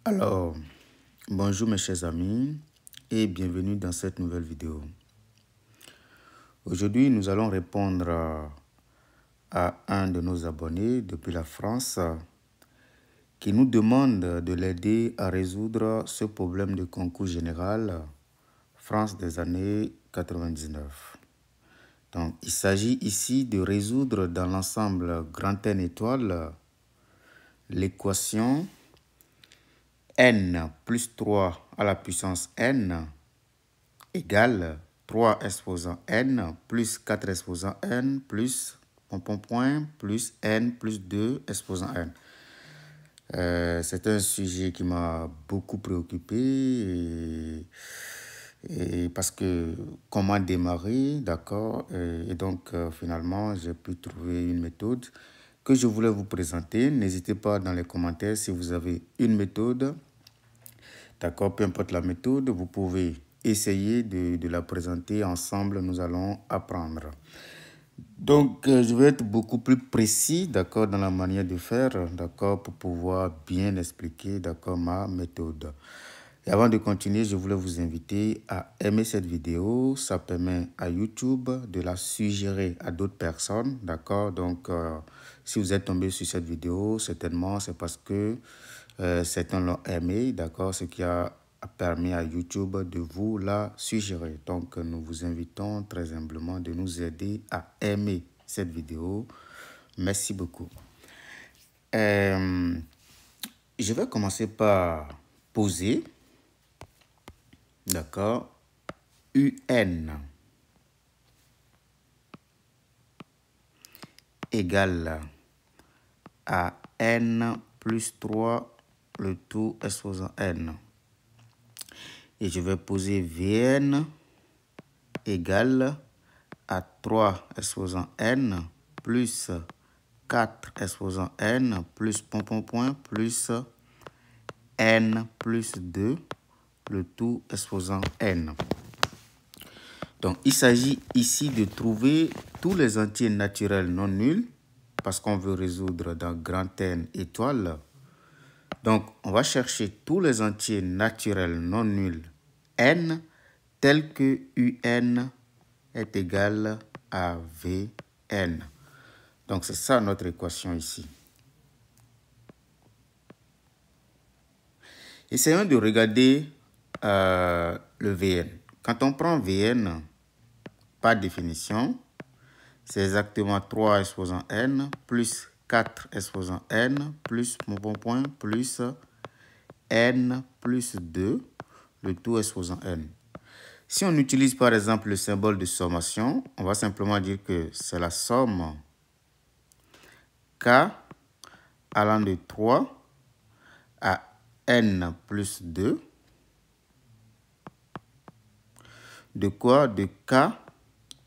Alors, bonjour mes chers amis et bienvenue dans cette nouvelle vidéo. Aujourd'hui, nous allons répondre à un de nos abonnés depuis la France qui nous demande de l'aider à résoudre ce problème de concours général France des années 99. Donc, il s'agit ici de résoudre dans l'ensemble grand N étoile l'équation n plus 3 à la puissance n égale 3 exposant n plus 4 exposant n plus plus n plus 2 exposant n. C'est un sujet qui m'a beaucoup préoccupé et parce que comment démarrer, d'accord, et donc finalement j'ai pu trouver une méthode que je voulais vous présenter. N'hésitez pas dans les commentaires si vous avez une méthode, d'accord, peu importe la méthode, vous pouvez essayer de la présenter ensemble, nous allons apprendre. Donc, je vais être beaucoup plus précis, d'accord, dans la manière de faire, d'accord, pour pouvoir bien expliquer, d'accord, ma méthode. Et avant de continuer, je voulais vous inviter à aimer cette vidéo. Ça permet à YouTube de la suggérer à d'autres personnes, d'accord. Donc, si vous êtes tombé sur cette vidéo, certainement, c'est parce que certains l'ont aimé, d'accord, ce qui a permis à YouTube de vous la suggérer. Donc, nous vous invitons très humblement de nous aider à aimer cette vidéo. Merci beaucoup. Je vais commencer par poser, d'accord, UN égale à n plus 3 le tout exposant n. Et je vais poser Vn égale à 3 exposant n plus 4 exposant n plus plus n plus 2 le tout exposant n. Donc, il s'agit ici de trouver tous les entiers naturels non nuls parce qu'on veut résoudre dans grand N étoile. Donc, on va chercher tous les entiers naturels non nuls n tels que un est égal à Vn. Donc, c'est ça notre équation ici. Essayons de regarder le Vn. Quand on prend Vn par définition, c'est exactement 3 exposant n plus 4 exposant n plus plus n plus 2, le tout exposant n. Si on utilise par exemple le symbole de sommation, on va simplement dire que c'est la somme k allant de 3 à n plus 2 de quoi? De k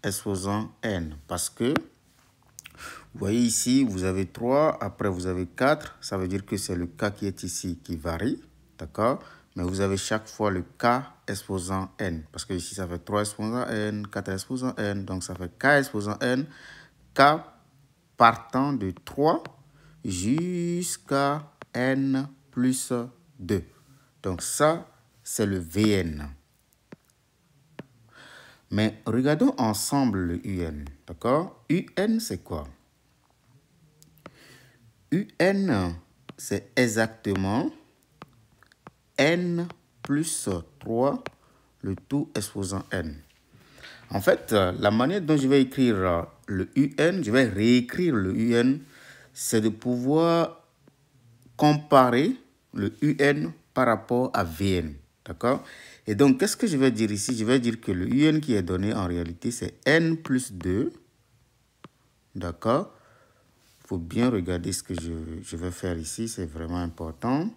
exposant n. Parce que, vous voyez ici, vous avez 3, après vous avez 4, ça veut dire que c'est le k qui est ici qui varie, d'accord? Mais vous avez chaque fois le k exposant n. Parce que ici, ça fait 3 exposant n, 4 exposant n, donc ça fait k exposant n, k partant de 3 jusqu'à n plus 2. Donc ça, c'est le Vn. Mais regardons ensemble le UN, d'accord? UN, c'est quoi? UN, c'est exactement n plus 3, le tout exposant n. En fait, la manière dont je vais écrire le UN, je vais réécrire le UN, c'est de pouvoir comparer le UN par rapport à Vn, d'accord? Et donc, qu'est-ce que je vais dire ici? Je vais dire que le UN qui est donné en réalité, c'est n plus 2, d'accord? Il faut bien regarder ce que je vais faire ici, c'est vraiment important.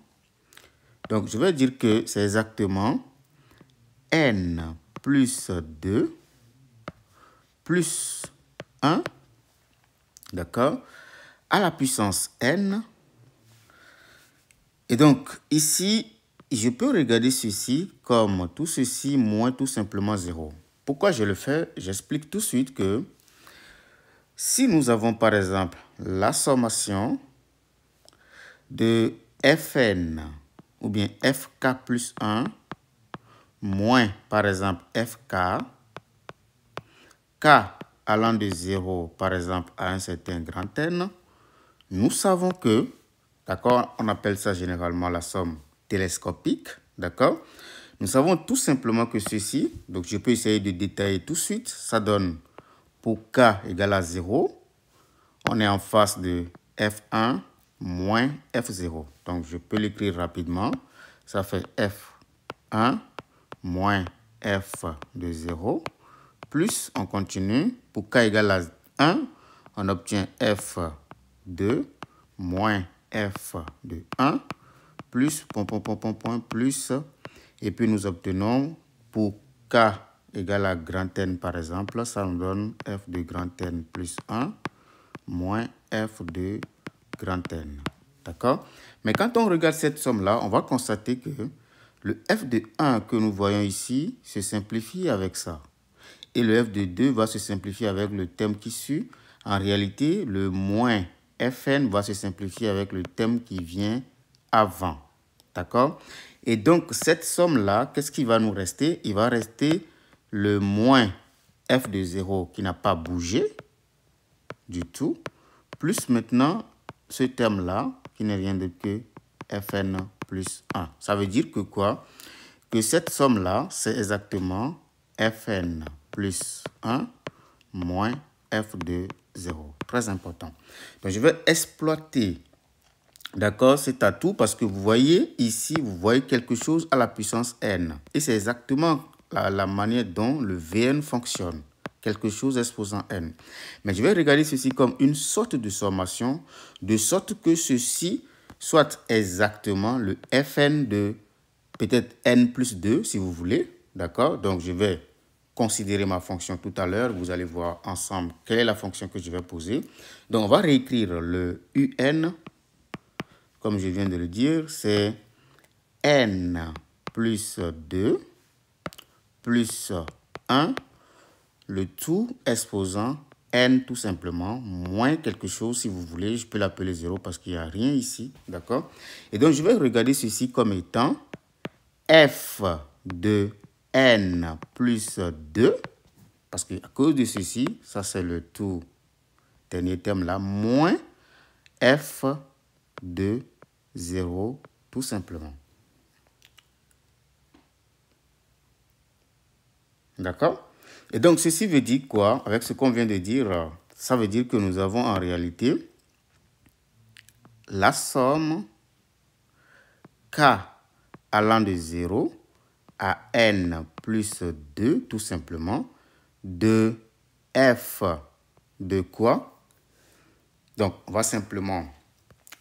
Donc, je vais dire que c'est exactement n plus 2 plus 1, d'accord, à la puissance n. Et donc, ici, je peux regarder ceci comme tout ceci moins tout simplement 0. Pourquoi je le fais? J'explique tout de suite que si nous avons par exemple la sommation de Fn ou bien fk plus 1 moins, par exemple, fk, k allant de 0, par exemple, à un certain grand N, nous savons que, d'accord, on appelle ça généralement la somme télescopique, d'accord? Nous savons tout simplement que ceci, donc je peux essayer de détailler tout de suite, ça donne pour k égale à 0, on est en face de f1 moins f0. Donc je peux l'écrire rapidement, ça fait f1 moins f de 0, plus on continue, pour k égale à 1, on obtient f2 moins f de 1, plus, plus, et puis nous obtenons pour k égale à grand N par exemple, ça nous donne f de grand N plus 1 moins f de grand N. D'accord? Mais quand on regarde cette somme-là, on va constater que le f de 1 que nous voyons ici se simplifie avec ça. Et le f de 2 va se simplifier avec le terme qui suit. En réalité, le moins fn va se simplifier avec le terme qui vient avant. D'accord? Et donc, cette somme-là, qu'est-ce qui va nous rester? Il va rester le moins f de 0 qui n'a pas bougé du tout, plus maintenant ce terme-là qui n'est rien d'autre que fn plus 1. Ça veut dire que quoi? Que cette somme-là, c'est exactement fn plus 1 moins f de 0. Très important. Donc, je vais exploiter, d'accord, cet atout parce que vous voyez ici, vous voyez quelque chose à la puissance n. Et c'est exactement la manière dont le Vn fonctionne. Quelque chose exposant n. Mais je vais regarder ceci comme une sorte de sommation, de sorte que ceci soit exactement le fn de peut-être n plus 2, si vous voulez. D'accord? Donc, je vais considérer ma fonction tout à l'heure. Vous allez voir ensemble quelle est la fonction que je vais poser. Donc, on va réécrire le un, comme je viens de le dire, c'est n plus 2 plus 1, le tout exposant n tout simplement, moins quelque chose si vous voulez. Je peux l'appeler 0 parce qu'il n'y a rien ici. D'accord? Et donc, je vais regarder ceci comme étant f de n plus 2, parce qu'à cause de ceci, ça c'est le tout dernier terme là, moins f de 0 tout simplement. D'accord? Et donc ceci veut dire quoi? Avec ce qu'on vient de dire, ça veut dire que nous avons en réalité la somme k allant de 0 à n plus 2, tout simplement, de f de quoi? Donc, on va simplement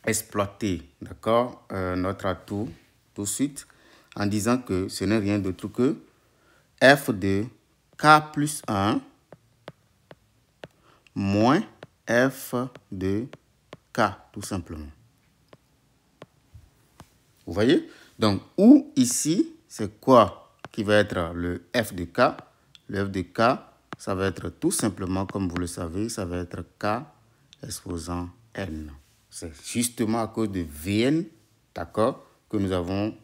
exploiter, d'accord, notre atout tout de suite en disant que ce n'est rien d'autre que f de k plus 1 moins f de k, tout simplement. Vous voyez? Donc, où ici, c'est quoi qui va être le f de k? Le f de k, ça va être tout simplement, comme vous le savez, ça va être k exposant n. C'est justement à cause de Vn, d'accord, que nous avons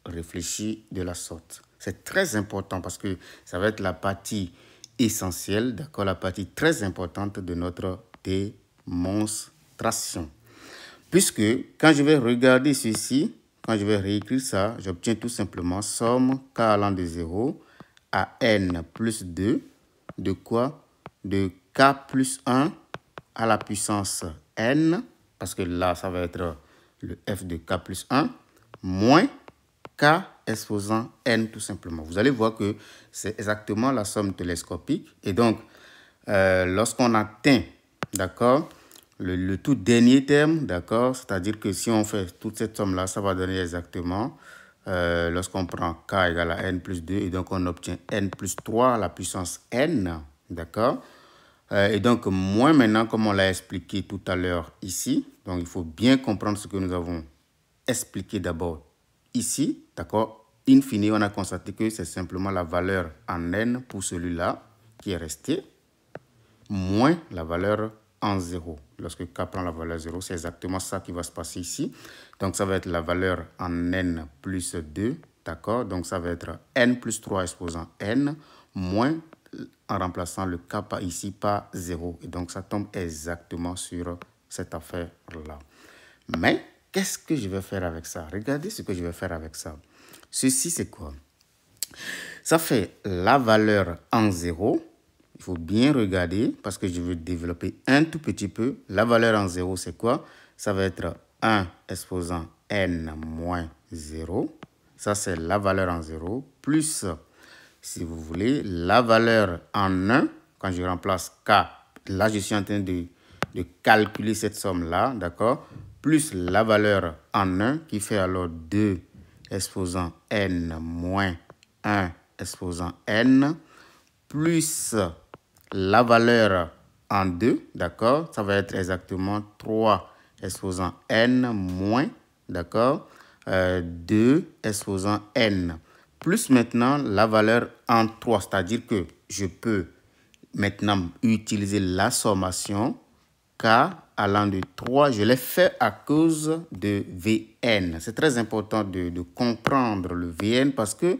réfléchi de la sorte. C'est très important parce que ça va être la partie essentielle, d'accord, la partie très importante de notre démonstration. Puisque quand je vais regarder ceci, quand je vais réécrire ça, j'obtiens tout simplement somme k allant de 0 à n plus 2 de quoi? De k plus 1 à la puissance n, parce que là, ça va être le f de k plus 1, moins k exposant n tout simplement. Vous allez voir que c'est exactement la somme télescopique. Et donc, lorsqu'on atteint, d'accord, le tout dernier terme, d'accord, c'est-à-dire que si on fait toute cette somme-là, ça va donner exactement, lorsqu'on prend k égale à n plus 2, et donc on obtient n plus 3 à la puissance n, d'accord. Et donc, moins maintenant, comme on l'a expliqué tout à l'heure ici, donc il faut bien comprendre ce que nous avons expliqué d'abord ici, d'accord. In fine, on a constaté que c'est simplement la valeur en n pour celui-là qui est resté, moins la valeur en 0. Lorsque k prend la valeur 0, c'est exactement ça qui va se passer ici. Donc, ça va être la valeur en n plus 2, d'accord? Donc, ça va être n plus 3 exposant n, moins, en remplaçant le k ici par 0. Et donc, ça tombe exactement sur cette affaire-là. Mais, qu'est-ce que je vais faire avec ça? Regardez ce que je vais faire avec ça. Ceci, c'est quoi? Ça fait la valeur en 0. Il faut bien regarder parce que je veux développer un tout petit peu. La valeur en 0, c'est quoi? Ça va être 1 exposant n moins 0. Ça, c'est la valeur en 0. Plus, si vous voulez, la valeur en 1. Quand je remplace k, là, je suis en train de calculer cette somme-là, d'accord? Plus la valeur en 1 qui fait alors 2 exposant n moins 1 exposant n plus la valeur en 2, d'accord? Ça va être exactement 3 exposant n moins, d'accord? 2 exposant n. Plus maintenant la valeur en 3, c'est-à-dire que je peux maintenant utiliser la sommation k allant de 3. Je l'ai fait à cause de Vn. C'est très important de comprendre le Vn parce que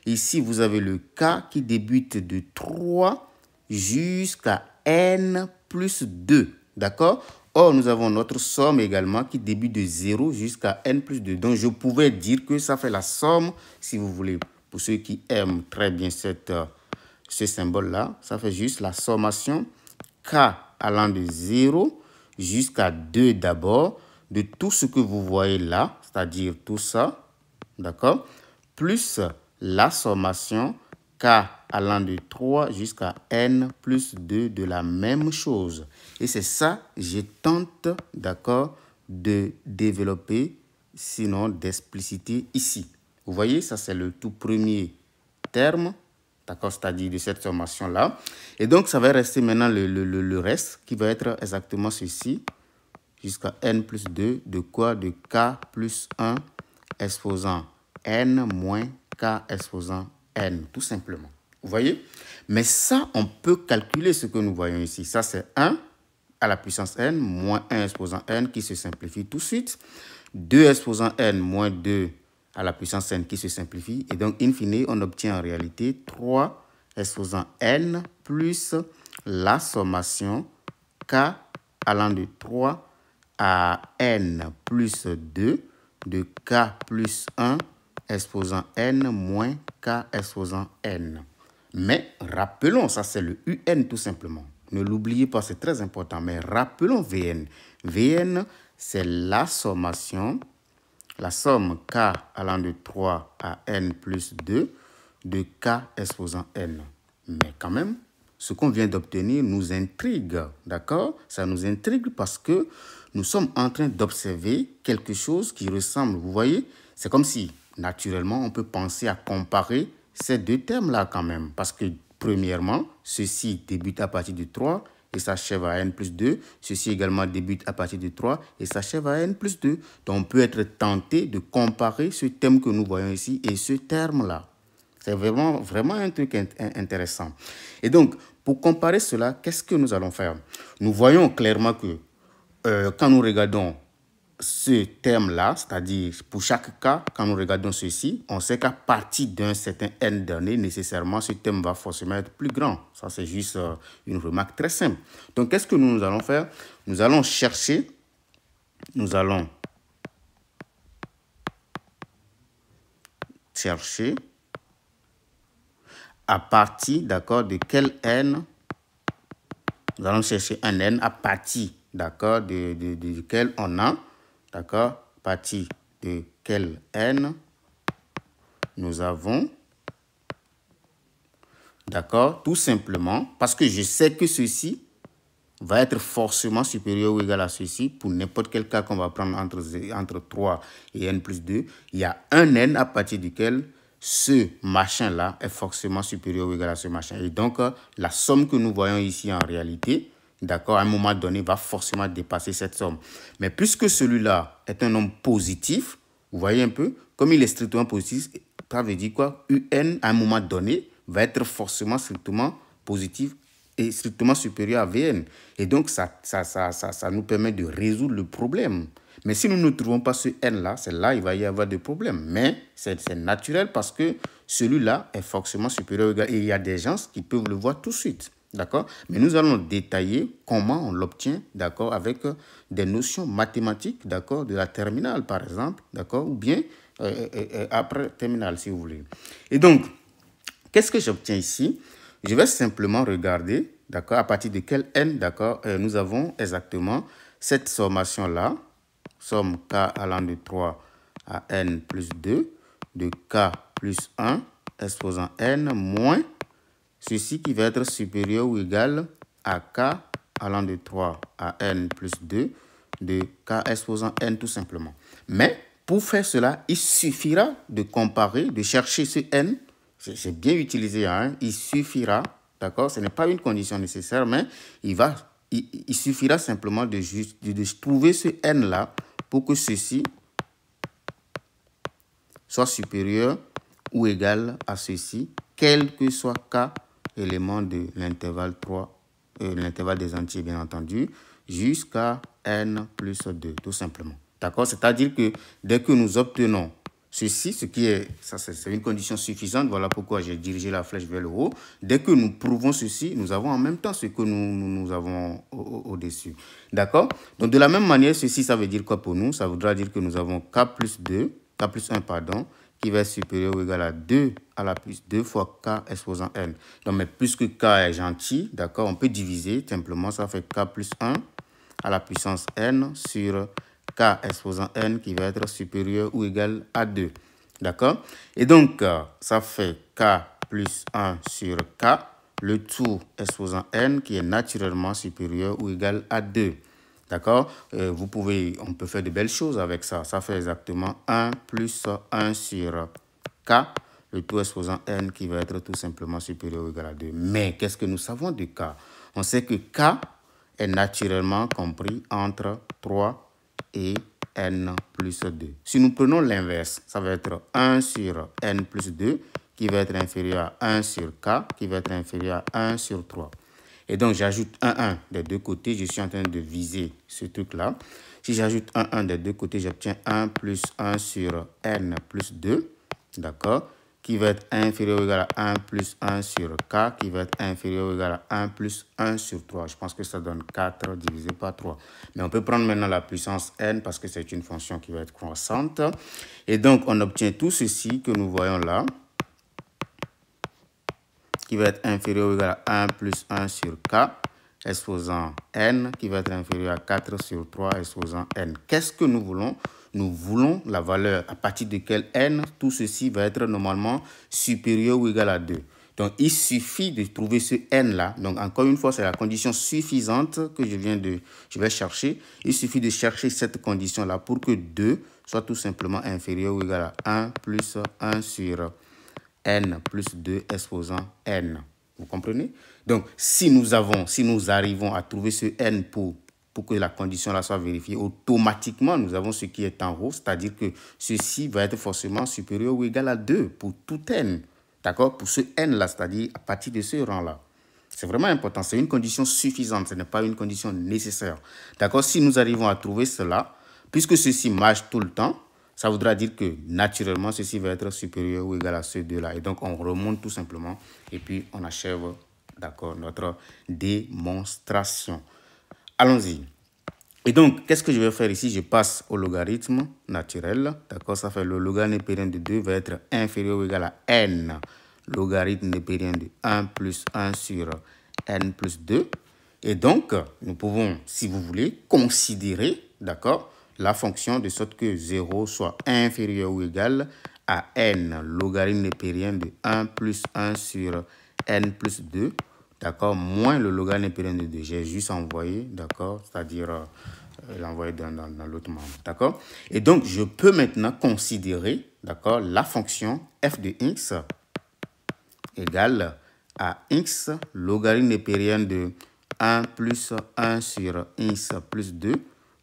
ici, vous avez le k qui débute de 3 jusqu'à n plus 2. D'accord? Or, nous avons notre somme également qui débute de 0 jusqu'à n plus 2. Donc, je pouvais dire que ça fait la somme, si vous voulez, pour ceux qui aiment très bien ce symbole-là, ça fait juste la sommation k allant de 0 jusqu'à 2 d'abord, de tout ce que vous voyez là, c'est-à-dire tout ça, d'accord, plus la sommation k allant de 3 jusqu'à n plus 2 de la même chose. Et c'est ça que je tente, d'accord, de développer, sinon d'expliciter ici. Vous voyez, ça c'est le tout premier terme, d'accord, c'est-à-dire de cette sommation-là. Et donc, ça va rester maintenant le reste qui va être exactement ceci, jusqu'à n plus 2, de quoi? De k plus 1 exposant n moins k exposant n, tout simplement. Vous voyez? Mais ça, on peut calculer ce que nous voyons ici. Ça, c'est 1 à la puissance n moins 1 exposant n qui se simplifie tout de suite. 2 exposant n moins 2 à la puissance n qui se simplifie. Et donc, in fine, on obtient en réalité 3 exposant n plus la sommation k allant de 3 à n plus 2 de k plus 1 exposant n moins k exposant n. Mais rappelons, ça c'est le un tout simplement. Ne l'oubliez pas, c'est très important. Mais rappelons Vn. Vn, c'est la sommation, la somme k allant de 3 à n plus 2 de k exposant n. Mais quand même, ce qu'on vient d'obtenir nous intrigue, d'accord? Ça nous intrigue parce que nous sommes en train d'observer quelque chose qui ressemble. Vous voyez, c'est comme si, naturellement, on peut penser à comparer ces deux termes-là quand même. Parce que, premièrement, ceci débute à partir de 3 et s'achève à n plus 2. Ceci également débute à partir de 3 et s'achève à n plus 2. Donc, on peut être tenté de comparer ce terme que nous voyons ici et ce terme-là. C'est vraiment un truc intéressant. Et donc, pour comparer cela, qu'est-ce que nous allons faire? Nous voyons clairement que quand nous regardons ce terme-là, c'est-à-dire pour chaque cas, quand nous regardons ceci, on sait qu'à partir d'un certain n donné, nécessairement, ce terme va forcément être plus grand. Ça, c'est juste une remarque très simple. Donc, qu'est-ce que nous allons faire? Nous allons chercher, à partir, d'accord, de quel n? Nous allons chercher un n à partir, d'accord, de quel on a, d'accord, à partir de quel n nous avons, d'accord, tout simplement, parce que je sais que ceci va être forcément supérieur ou égal à ceci, pour n'importe quel cas qu'on va prendre entre 3 et n plus 2, il y a un n à partir duquel ce machin-là est forcément supérieur ou égal à ce machin. Et donc, la somme que nous voyons ici en réalité, d'accord, à un moment donné, va forcément dépasser cette somme. Mais puisque celui-là est un nombre positif, vous voyez un peu, comme il est strictement positif, ça veut dire quoi? Un, à un moment donné, va être forcément strictement positif est strictement supérieur à Vn. Et donc, ça nous permet de résoudre le problème. Mais si nous ne trouvons pas ce n-là, c'est là il va y avoir des problèmes. Mais c'est naturel parce que celui-là est forcément supérieur ou égal. Et il y a des gens qui peuvent le voir tout de suite. D'accord? Mais nous allons détailler comment on l'obtient, d'accord, avec des notions mathématiques, d'accord, de la terminale, par exemple, d'accord, ou bien après terminale, si vous voulez. Et donc, qu'est-ce que j'obtiens ici? Je vais simplement regarder, d'accord, à partir de quel n, d'accord, nous avons exactement cette sommation-là, somme k allant de 3 à n plus 2, de k plus 1, exposant n, moins ceci qui va être supérieur ou égal à k allant de 3 à n plus 2, de k exposant n tout simplement. Mais pour faire cela, il suffira de comparer, de chercher ce n. C'est bien utilisé, hein? Il suffira, d'accord? Ce n'est pas une condition nécessaire, mais il suffira simplement de trouver ce n-là pour que ceci soit supérieur ou égal à ceci, quel que soit k élément de l'intervalle 3, l'intervalle des entiers, bien entendu, jusqu'à n plus 2, tout simplement. D'accord? C'est-à-dire que dès que nous obtenons ceci, ce qui est, ça c'est une condition suffisante, voilà pourquoi j'ai dirigé la flèche vers le haut. Dès que nous prouvons ceci, nous avons en même temps ce que nous avons au-dessus. D'accord? Donc de la même manière, ceci, ça veut dire quoi pour nous? Ça voudra dire que nous avons k plus 1, pardon, qui va être supérieur ou égal à 2 à la plus 2 fois k exposant n. Donc, mais puisque k est gentil, d'accord, on peut diviser simplement, ça fait k plus 1 à la puissance n sur k exposant n qui va être supérieur ou égal à 2. D'accord? Et donc, ça fait k plus 1 sur k, le tout exposant n qui est naturellement supérieur ou égal à 2. D'accord? On peut faire de belles choses avec ça. Ça fait exactement 1 plus 1 sur k, le tout exposant n qui va être tout simplement supérieur ou égal à 2. Mais qu'est-ce que nous savons de k? On sait que k est naturellement compris entre 3 et n plus 2. Si nous prenons l'inverse, ça va être 1 sur n plus 2 qui va être inférieur à 1 sur k qui va être inférieur à 1 sur 3. Et donc, j'ajoute 1 des deux côtés. Je suis en train de viser ce truc-là. Si j'ajoute 1 des deux côtés, j'obtiens 1 plus 1 sur n plus 2, d'accord, qui va être inférieur ou égal à 1 plus 1 sur k, qui va être inférieur ou égal à 1 plus 1 sur 3. Je pense que ça donne 4 divisé par 3. Mais on peut prendre maintenant la puissance n parce que c'est une fonction qui va être croissante. Et donc, on obtient tout ceci que nous voyons là, qui va être inférieur ou égal à 1 plus 1 sur k, exposant n, qui va être inférieur à 4 sur 3, exposant n. Qu'est-ce que nous voulons? Nous voulons la valeur à partir de quelle n, tout ceci va être normalement supérieur ou égal à 2. Donc, il suffit de trouver ce n-là. Donc, encore une fois, c'est la condition suffisante que je vais chercher. Il suffit de chercher cette condition-là pour que 2 soit tout simplement inférieur ou égal à 1 plus 1 sur n plus 2 exposant n. Vous comprenez? Donc, si nous arrivons à trouver ce n pour que la condition là soit vérifiée, automatiquement, nous avons ce qui est en haut, c'est-à-dire que ceci va être forcément supérieur ou égal à 2 pour tout n. D'accord? Pour ce n là, c'est-à-dire à partir de ce rang là. C'est vraiment important. C'est une condition suffisante. Ce n'est pas une condition nécessaire. D'accord? Si nous arrivons à trouver cela, puisque ceci marche tout le temps, ça voudra dire que naturellement, ceci va être supérieur ou égal à ce deux-là. Et donc, on remonte tout simplement et puis on achève, d'accord, notre démonstration. Allons-y. Et donc, qu'est-ce que je vais faire ici? Je passe au logarithme naturel. D'accord, ça fait le logarithme népérien de 2 va être inférieur ou égal à n. Logarithme népérien de 1 plus 1 sur n plus 2. Et donc, nous pouvons, si vous voulez, considérer, d'accord, la fonction de sorte que 0 soit inférieur ou égal à n, logarithme népérien de 1 plus 1 sur n plus 2, d'accord, moins le logarithme népérien de 2. J'ai juste envoyé, d'accord, c'est-à-dire l'envoyer dans l'autre membre, d'accord. Et donc, je peux maintenant considérer, d'accord, la fonction f de x égale à x, logarithme népérien de 1 plus 1 sur x plus 2,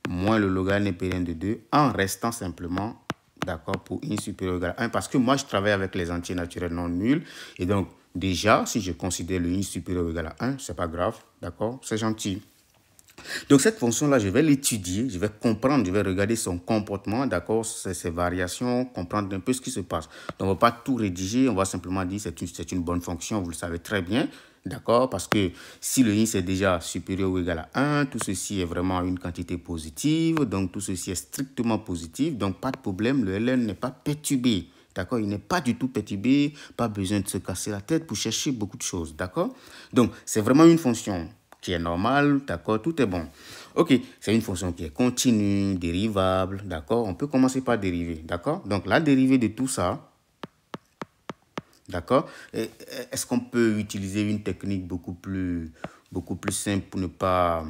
moins le logarithme népérien de 2, en restant simplement d'accord, pour i supérieur ou égal à 1, parce que moi, je travaille avec les entiers naturels non nuls. Et donc, déjà, si je considère le i supérieur ou égal à 1, c'est pas grave, d'accord, c'est gentil. Donc, cette fonction-là, je vais l'étudier, je vais comprendre, je vais regarder son comportement, d'accord, ses variations, comprendre un peu ce qui se passe. Donc, on ne va pas tout rédiger, on va simplement dire que c'est une bonne fonction, vous le savez très bien, d'accord, parce que si le i c'est déjà supérieur ou égal à 1, tout ceci est vraiment une quantité positive, donc tout ceci est strictement positif, donc pas de problème, le ln n'est pas perturbé. D'accord, il n'est pas du tout perturbé, pas besoin de se casser la tête pour chercher beaucoup de choses, d'accord. Donc, c'est vraiment une fonction qui est normale, d'accord, tout est bon. Ok, c'est une fonction qui est continue, dérivable, d'accord. On peut commencer par dériver, d'accord. Donc, la dérivée de tout ça, d'accord. Est-ce qu'on peut utiliser une technique beaucoup plus simple pour ne pas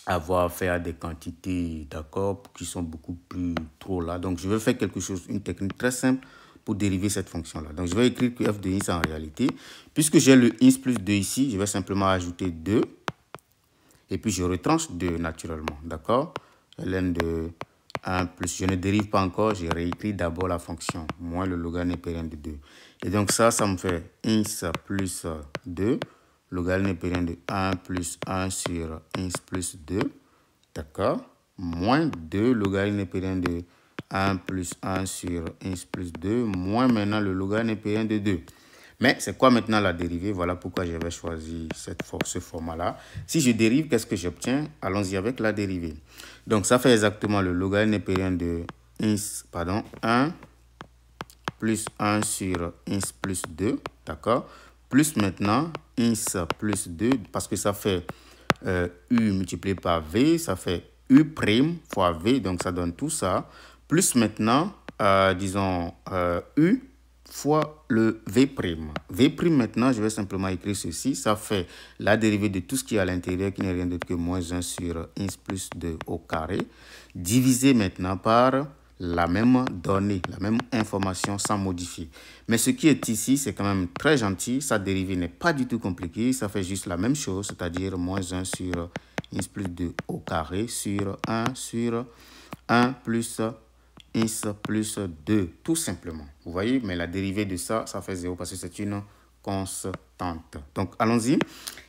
avoir affaire à des quantités, d'accord, qui sont beaucoup plus trop là. Donc, je vais faire quelque chose, une technique très simple pour dériver cette fonction-là. Donc, je vais écrire que f de x en réalité, puisque j'ai le x plus 2 ici, je vais simplement ajouter 2. Et puis, je retranche 2 naturellement, d'accord? Ln de 1 plus, je ne dérive pas encore, j'ai réécrit d'abord la fonction, moins le logarithme népérien de 2. Et donc, ça me fait x plus 2, logarithme népérien de 1 plus 1 sur x plus 2, d'accord? Moins 2, logarithme népérien de 1 plus 1 sur x plus 2, moins maintenant le logarithme népérien de 2. Mais c'est quoi maintenant la dérivée? Voilà pourquoi j'avais choisi ce format-là. Si je dérive, qu'est-ce que j'obtiens? Allons-y avec la dérivée. Donc, ça fait exactement le logarithme népérien de 1 plus 1 sur x plus 2, d'accord? Plus maintenant x plus 2, parce que ça fait u multiplié par v, ça fait u' fois v, donc ça donne tout ça. Plus maintenant, disons, u fois le v'. V' maintenant, je vais simplement écrire ceci. Ça fait la dérivée de tout ce qui est à l'intérieur, qui n'est rien d'autre que moins 1 sur x plus 2 au carré, divisé maintenant par la même donnée, la même information sans modifier. Mais ce qui est ici, c'est quand même très gentil. Sa dérivée n'est pas du tout compliquée. Ça fait juste la même chose, c'est-à-dire moins 1 sur x plus 2 au carré sur 1 plus x plus 2, tout simplement. Vous voyez, mais la dérivée de ça, ça fait 0 parce que c'est une constante. Donc, allons-y.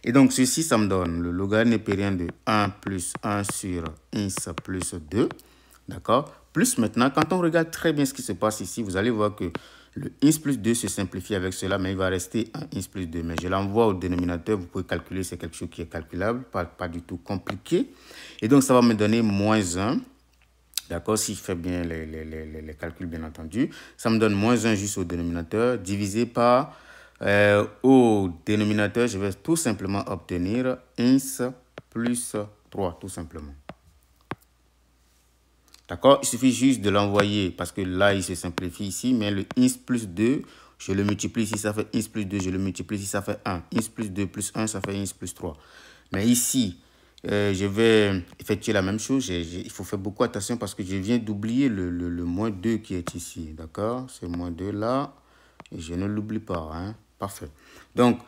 Et donc, ceci, ça me donne le logarithme népérien de 1 plus 1 sur x plus 2. D'accord? Plus maintenant, quand on regarde très bien ce qui se passe ici, vous allez voir que le x plus 2 se simplifie avec cela, mais il va rester un x plus 2. Mais je l'envoie au dénominateur, vous pouvez calculer, c'est quelque chose qui est calculable, pas du tout compliqué. Et donc, ça va me donner moins 1. D'accord, si je fais bien les calculs, bien entendu, ça me donne moins 1 juste au dénominateur, divisé par, au dénominateur, je vais tout simplement obtenir x plus 3, tout simplement. D'accord, il suffit juste de l'envoyer, parce que là, il se simplifie ici, mais le x plus 2, je le multiplie ici, ça fait x plus 2, je le multiplie ici, ça fait 1. x plus 2 plus 1, ça fait x plus 3. Mais ici, je vais effectuer la même chose. Il faut faire beaucoup attention parce que je viens d'oublier le moins 2 qui est ici. D'accord? C'est moins 2 là. Et je ne l'oublie pas. Hein? Parfait. Donc,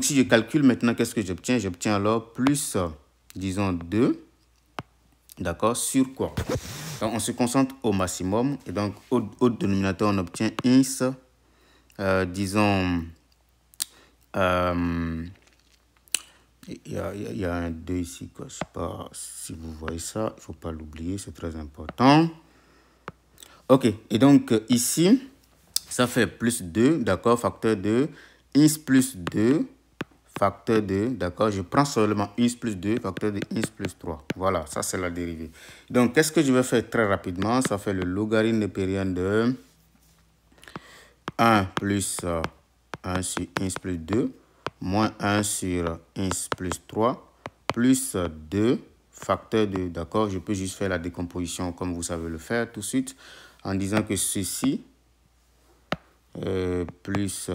si je calcule maintenant, qu'est-ce que j'obtiens? J'obtiens alors plus, disons, 2. D'accord? Sur quoi? Donc, on se concentre au maximum. Et donc, au dénominateur, on obtient x, disons, il y a un 2 ici, quoi. Je ne sais pas si vous voyez ça. Il ne faut pas l'oublier, c'est très important. Ok, et donc ici, ça fait plus 2, d'accord, facteur de x plus 2, facteur de, d'accord, je prends seulement x plus 2, facteur de x plus 3. Voilà, ça c'est la dérivée. Donc, qu'est-ce que je vais faire très rapidement? Ça fait le logarithme népérien de 1 plus 1 sur x plus 2, moins 1 sur x plus 3, plus 2, facteur de, d'accord, je peux juste faire la décomposition comme vous savez le faire tout de suite, en disant que ceci, plus,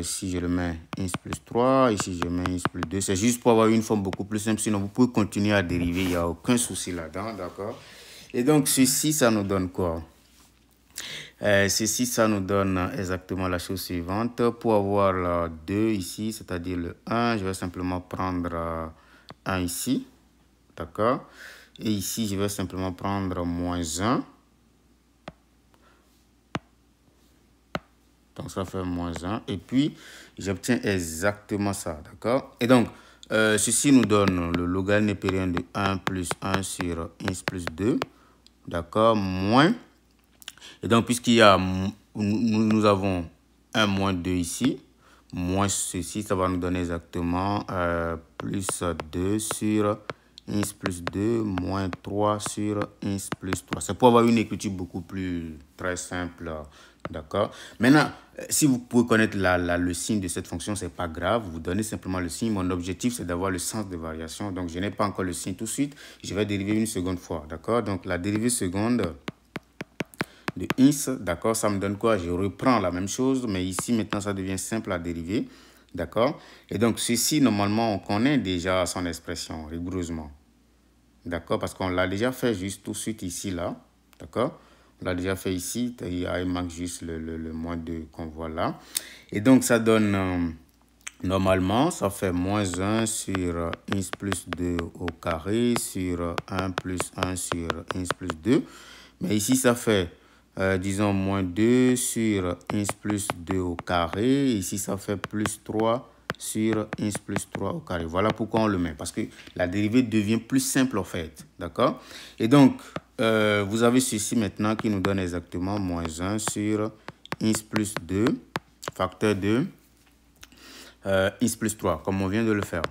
si je le mets x plus 3, ici je mets x plus 2, c'est juste pour avoir une forme beaucoup plus simple, sinon vous pouvez continuer à dériver, il n'y a aucun souci là-dedans, d'accord. Et donc ceci, ça nous donne quoi? Ceci, ça nous donne exactement la chose suivante. Pour avoir le 2 ici, c'est-à-dire le 1, je vais simplement prendre 1 ici. D'accord? Et ici, je vais simplement prendre moins 1. Donc, ça fait moins 1. Et puis, j'obtiens exactement ça, d'accord? Et donc, ceci nous donne le logarithme népérien de 1 plus 1 sur ins plus 2, d'accord? Moins. Et donc, puisqu'il y a, nous avons 1 moins 2 ici, moins ceci, ça va nous donner exactement plus 2 sur ins plus 2 moins 3 sur ins plus 3. C'est pour avoir une écriture beaucoup plus très simple, d'accord? Maintenant, si vous pouvez connaître le signe de cette fonction, c'est pas grave, vous donnez simplement le signe. Mon objectif, c'est d'avoir le sens de variation. Donc, je n'ai pas encore le signe tout de suite. Je vais dériver une seconde fois, d'accord? Donc, la dérivée seconde de ins, d'accord, ça me donne quoi? Je reprends la même chose, mais ici, maintenant, ça devient simple à dériver, d'accord? Et donc, ceci, normalement, on connaît déjà son expression, rigoureusement, d'accord? Parce qu'on l'a déjà fait juste tout de suite ici, là, d'accord? On l'a déjà fait ici, il manque juste le moins 2 qu'on voit là. Et donc, ça donne, normalement, ça fait moins 1 sur ins plus 2 au carré sur 1 plus 1 sur ins plus 2. Mais ici, ça fait, disons, moins 2 sur ins plus 2 au carré. Ici, ça fait plus 3 sur ins plus 3 au carré. Voilà pourquoi on le met. Parce que la dérivée devient plus simple en fait. D'accord? Et donc, vous avez ceci maintenant qui nous donne exactement moins 1 sur ins plus 2, facteur de ins plus 3, comme on vient de le faire.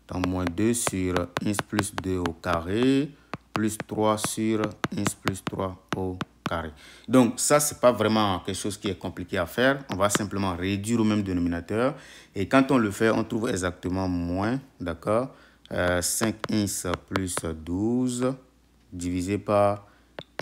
Donc, moins 2 sur ins plus 2 au carré, plus 3 sur ins plus 3 au carré. Donc, ça, ce n'est pas vraiment quelque chose qui est compliqué à faire. On va simplement réduire au même dénominateur. Et quand on le fait, on trouve exactement moins, d'accord, 5 ins plus 12 divisé par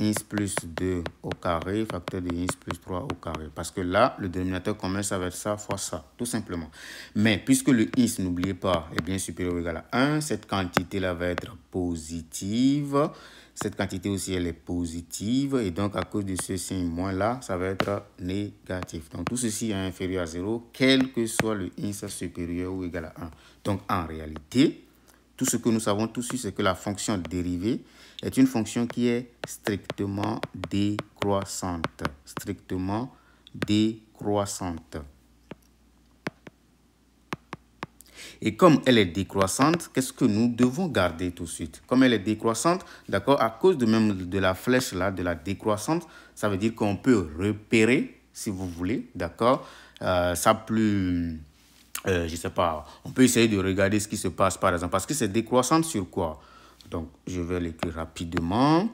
ins plus 2 au carré, facteur de ins plus 3 au carré. Parce que là, le dénominateur commun, ça va être ça fois ça, tout simplement. Mais puisque le ins, n'oubliez pas, est bien supérieur ou égal à 1, cette quantité-là va être positive. Cette quantité aussi, elle est positive. Et donc, à cause de ce signe moins-là, ça va être négatif. Donc, tout ceci est inférieur à 0, quel que soit le ins supérieur ou égal à 1. Donc, en réalité, tout ce que nous savons tout de suite, c'est que la fonction dérivée est une fonction qui est strictement décroissante. Strictement décroissante. Et comme elle est décroissante, qu'est-ce que nous devons garder tout de suite? Comme elle est décroissante, d'accord, à cause de même de la flèche là, de la décroissante, ça veut dire qu'on peut repérer, si vous voulez, d'accord, ça plus... je ne sais pas, on peut essayer de regarder ce qui se passe par exemple, parce que c'est décroissante sur quoi? Donc, je vais l'écrire rapidement.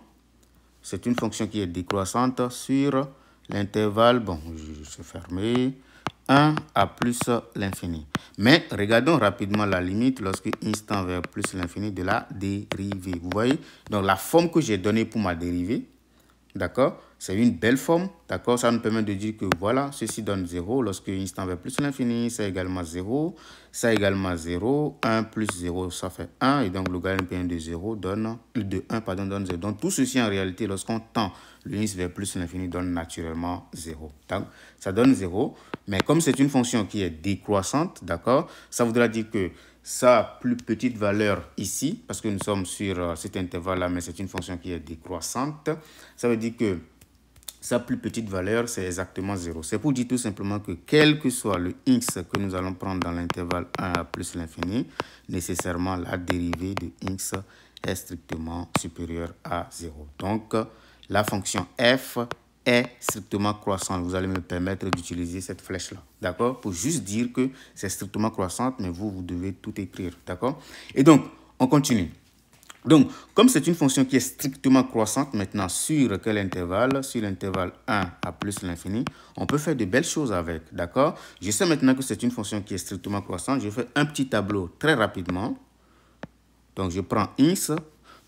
C'est une fonction qui est décroissante sur l'intervalle, bon, je vais fermer, 1 à plus l'infini. Mais regardons rapidement la limite lorsque ins tend vers plus l'infini de la dérivée. Vous voyez? Donc, la forme que j'ai donnée pour ma dérivée, d'accord, c'est une belle forme, d'accord, ça nous permet de dire que voilà, ceci donne 0, lorsque ins tend vers plus l'infini, ça également 0, ça également 0, 1 plus 0, ça fait 1, et donc le logarithme de 0 donne, de 1, pardon, donne 0. Donc tout ceci en réalité, lorsqu'on tend le ins vers plus l'infini, donne naturellement 0. Donc ça donne 0, mais comme c'est une fonction qui est décroissante, d'accord, ça voudra dire que sa plus petite valeur ici, parce que nous sommes sur cet intervalle-là, mais c'est une fonction qui est décroissante, ça veut dire que sa plus petite valeur, c'est exactement 0. C'est pour dire tout simplement que quel que soit le x que nous allons prendre dans l'intervalle 1 à plus l'infini, nécessairement la dérivée de x est strictement supérieure à 0. Donc, la fonction f est strictement croissante. Vous allez me permettre d'utiliser cette flèche-là, d'accord? Pour juste dire que c'est strictement croissante, mais vous devez tout écrire, d'accord? Et donc, on continue. Donc, comme c'est une fonction qui est strictement croissante maintenant sur quel intervalle? Sur l'intervalle 1 à plus l'infini, on peut faire de belles choses avec, d'accord? Je sais maintenant que c'est une fonction qui est strictement croissante. Je fais un petit tableau très rapidement. Donc, je prends ins.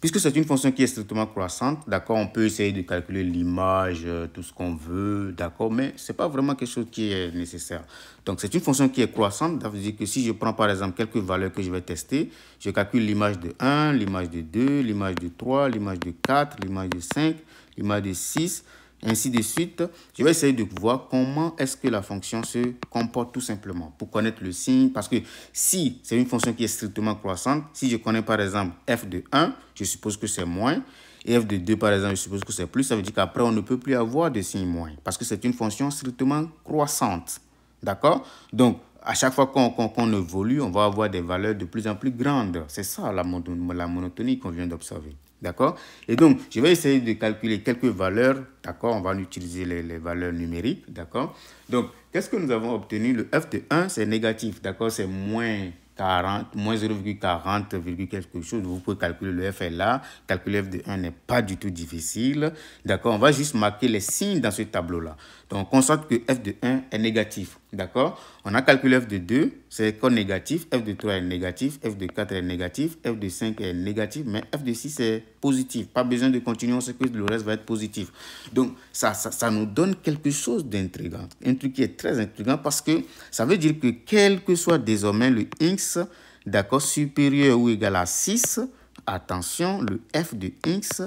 Puisque c'est une fonction qui est strictement croissante, d'accord, on peut essayer de calculer l'image, tout ce qu'on veut, d'accord, mais ce n'est pas vraiment quelque chose qui est nécessaire. Donc, c'est une fonction qui est croissante, ça veut dire que si je prends par exemple quelques valeurs que je vais tester, je calcule l'image de 1, l'image de 2, l'image de 3, l'image de 4, l'image de 5, l'image de 6, ainsi de suite. Je vais essayer de voir comment est-ce que la fonction se comporte tout simplement pour connaître le signe. Parce que si c'est une fonction qui est strictement croissante, si je connais par exemple f de 1, je suppose que c'est moins. et f de 2, par exemple, je suppose que c'est plus, ça veut dire qu'après, on ne peut plus avoir de signe moins, parce que c'est une fonction strictement croissante. D'accord? Donc, à chaque fois qu'on évolue, on va avoir des valeurs de plus en plus grandes. C'est ça la monotonie qu'on vient d'observer. D'accord? Et donc, je vais essayer de calculer quelques valeurs. D'accord? On va utiliser les valeurs numériques. D'accord? Donc, qu'est-ce que nous avons obtenu? Le f de 1, c'est négatif. D'accord? C'est moins 40, moins 0,40, quelque chose. Vous pouvez calculer le f est là. Calculer f de 1 n'est pas du tout difficile. D'accord? On va juste marquer les signes dans ce tableau-là. Donc, on constate que f de 1 est négatif. D'accord? On a calculé f de 2, c'est comme négatif. F de 3 est négatif. F de 4 est négatif. F de 5 est négatif. Mais f de 6 est positif. Pas besoin de continuer, on sait que le reste va être positif. Donc, ça nous donne quelque chose d'intriguant. Un truc qui est très intriguant parce que ça veut dire que quel que soit désormais le x, d'accord, supérieur ou égal à 6, attention, le f de x,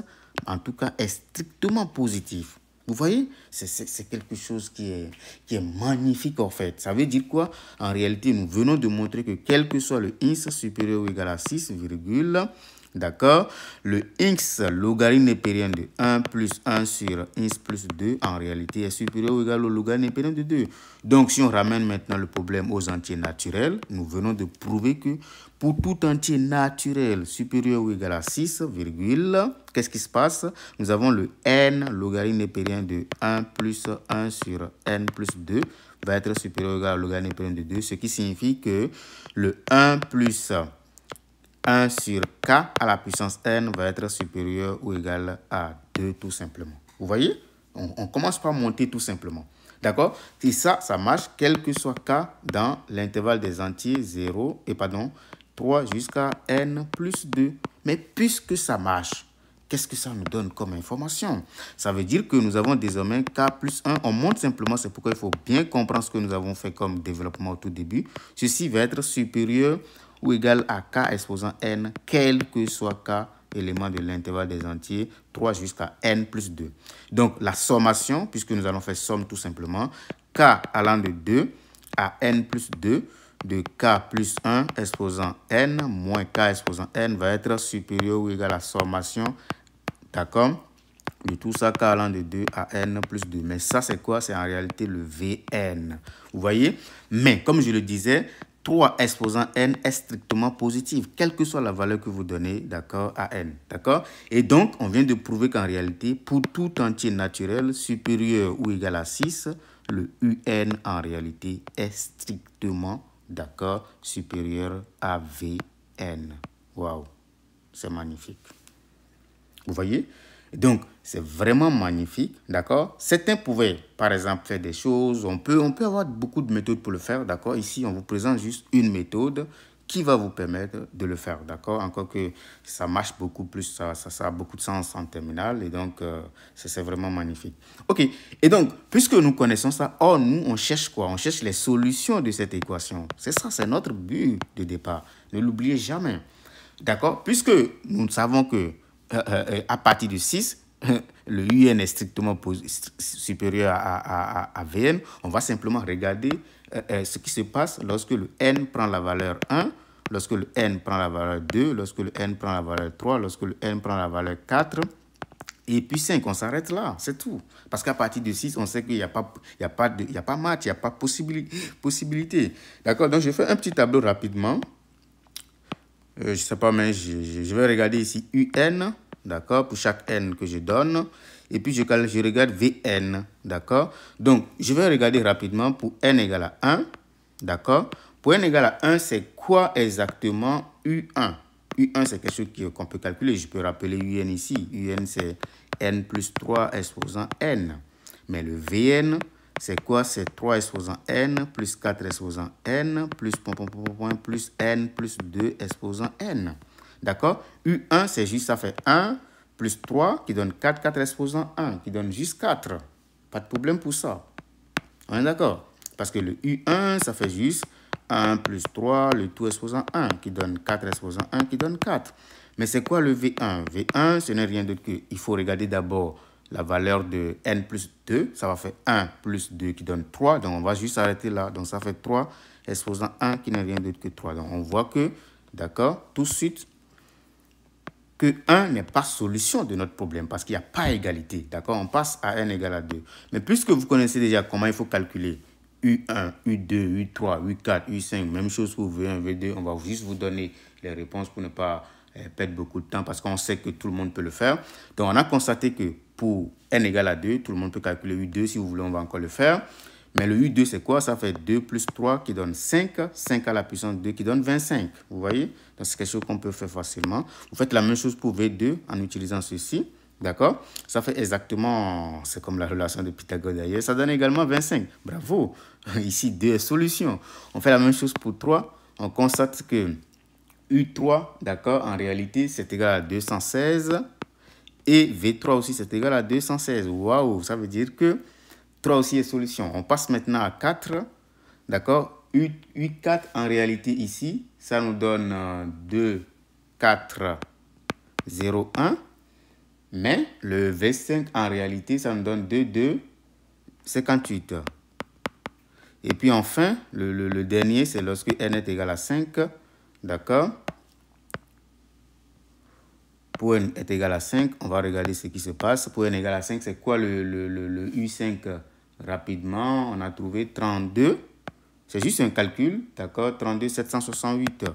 en tout cas, est strictement positif. Vous voyez, c'est quelque chose qui est magnifique en fait. Ça veut dire quoi? En réalité, nous venons de montrer que quel que soit le x supérieur ou égal à 6, d'accord, le x logarithme népérien de 1 plus 1 sur x plus 2 en réalité est supérieur ou égal au logarithme népérien de 2. Donc, si on ramène maintenant le problème aux entiers naturels, nous venons de prouver que pour tout entier naturel supérieur ou égal à 6, qu'est-ce qui se passe? Nous avons le n logarithme népérien de 1 plus 1 sur n plus 2 va être supérieur ou égal au logarithme népérien de 2, ce qui signifie que le 1 plus 1 sur k à la puissance n va être supérieur ou égal à 2 tout simplement. Vous voyez? On commence par monter tout simplement. D'accord? Et ça marche quel que soit k dans l'intervalle des entiers 3 jusqu'à n plus 2. Mais puisque ça marche, qu'est-ce que ça nous donne comme information? Ça veut dire que nous avons désormais k plus 1. On monte simplement, c'est pourquoi il faut bien comprendre ce que nous avons fait comme développement au tout début. Ceci va être supérieur ou égal à k exposant n, quel que soit k élément de l'intervalle des entiers, 3 jusqu'à n plus 2. Donc, la sommation, puisque nous allons faire somme tout simplement, k allant de 2 à n plus 2, de k plus 1 exposant n moins k exposant n va être supérieur ou égal à la sommation, d'accord, de tout ça, k allant de 2 à n plus 2. Mais ça, c'est quoi? C'est en réalité le Vn. Vous voyez? Mais, comme je le disais, 3 exposant n est strictement positif, quelle que soit la valeur que vous donnez, d'accord, à n, d'accord? Et donc, on vient de prouver qu'en réalité, pour tout entier naturel supérieur ou égal à 6, le un en réalité est strictement, d'accord, supérieur à Vn. Waouh, c'est magnifique. Vous voyez? Donc, c'est vraiment magnifique, d'accord? Certains pouvaient, par exemple, faire des choses. On peut avoir beaucoup de méthodes pour le faire, d'accord? Ici, on vous présente juste une méthode qui va vous permettre de le faire, d'accord? Encore que ça marche beaucoup plus, ça a beaucoup de sens en terminale, et donc, c'est vraiment magnifique. OK, et donc, puisque nous connaissons ça, nous, on cherche quoi? On cherche les solutions de cette équation. C'est ça, c'est notre but de départ. Ne l'oubliez jamais, d'accord? Puisque nous savons que à partir de 6, le UN est strictement supérieur à Vn. On va simplement regarder ce qui se passe lorsque le n prend la valeur 1, lorsque le n prend la valeur 2, lorsque le n prend la valeur 3, lorsque le n prend la valeur 4, et puis 5, on s'arrête là, c'est tout. Parce qu'à partir de 6, on sait qu'il n'y a pas match, il n'y a pas possibilité. D'accord? Donc, je fais un petit tableau rapidement. Je ne sais pas, mais je vais regarder ici UN, d'accord, pour chaque N que je donne. Et puis, je regarde Vn, d'accord. Donc, je vais regarder rapidement pour N égale à 1, d'accord. Pour N égale à 1, c'est quoi exactement U1? U1, c'est quelque chose qu'on peut calculer. Je peux rappeler UN ici. UN, c'est N plus 3 exposant N. Mais le Vn, c'est quoi? C'est 3 exposant n, plus 4 exposant n, plus plus n, plus 2 exposant n. D'accord? U1, c'est juste, ça fait 1, plus 3, qui donne 4, 4 exposant 1, qui donne juste 4. Pas de problème pour ça. On est d'accord? Parce que le U1, ça fait juste 1 plus 3, le tout exposant 1, qui donne 4 exposant 1, qui donne 4. Mais c'est quoi le V1? V1, ce n'est rien d'autre que, il faut regarder d'abord la valeur de n plus 2, ça va faire 1 plus 2 qui donne 3. Donc, on va juste arrêter là. Donc, ça fait 3 exposant 1 qui n'est rien d'autre que 3. Donc, on voit que, d'accord, tout de suite, que 1 n'est pas solution de notre problème parce qu'il n'y a pas égalité. D'accord? On passe à n égale à 2. Mais puisque vous connaissez déjà comment il faut calculer U1, U2, U3, U4, U5, même chose pour V1, V2, on va juste vous donner les réponses pour ne pas perdre beaucoup de temps parce qu'on sait que tout le monde peut le faire. Donc, on a constaté que pour n égale à 2, tout le monde peut calculer U2. Si vous voulez, on va encore le faire. Mais le U2, c'est quoi? Ça fait 2 plus 3 qui donne 5. 5 à la puissance 2 qui donne 25. Vous voyez? Donc, c'est quelque chose qu'on peut faire facilement. Vous faites la même chose pour V2 en utilisant ceci. D'accord? Ça fait exactement, c'est comme la relation de Pythagore d'ailleurs. Ça donne également 25. Bravo! Ici, 2 est solution. On fait la même chose pour 3. On constate que U3, d'accord, en réalité, c'est égal à 216. Et V3 aussi, c'est égal à 216. Waouh! Ça veut dire que 3 aussi est solution. On passe maintenant à 4. D'accord? U4 en réalité ici, ça nous donne 2, 4, 0, 1. Mais le V5 en réalité, ça nous donne 2, 2, 58. Et puis enfin, le dernier, c'est lorsque n est égal à 5. D'accord? Pour n est égal à 5, on va regarder ce qui se passe. Pour n égal à 5, c'est quoi le U5? Rapidement, on a trouvé 32. C'est juste un calcul, d'accord? 32, 768.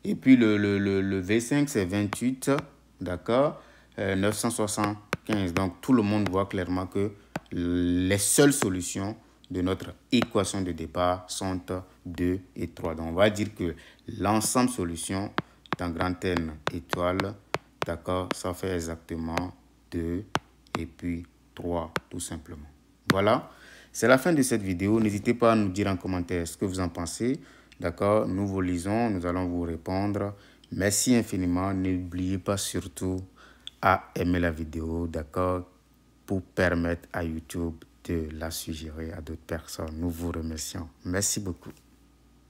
Et puis le V5, c'est 28, d'accord? 975. Donc, tout le monde voit clairement que les seules solutions de notre équation de départ sont 2 et 3. Donc, on va dire que l'ensemble solution d'un grand N étoile, d'accord, ça fait exactement 2 et puis 3, tout simplement. Voilà, c'est la fin de cette vidéo. N'hésitez pas à nous dire en commentaire ce que vous en pensez. D'accord, nous vous lisons, nous allons vous répondre. Merci infiniment. N'oubliez pas surtout à aimer la vidéo, d'accord, pour permettre à YouTube de la suggérer à d'autres personnes. Nous vous remercions. Merci beaucoup.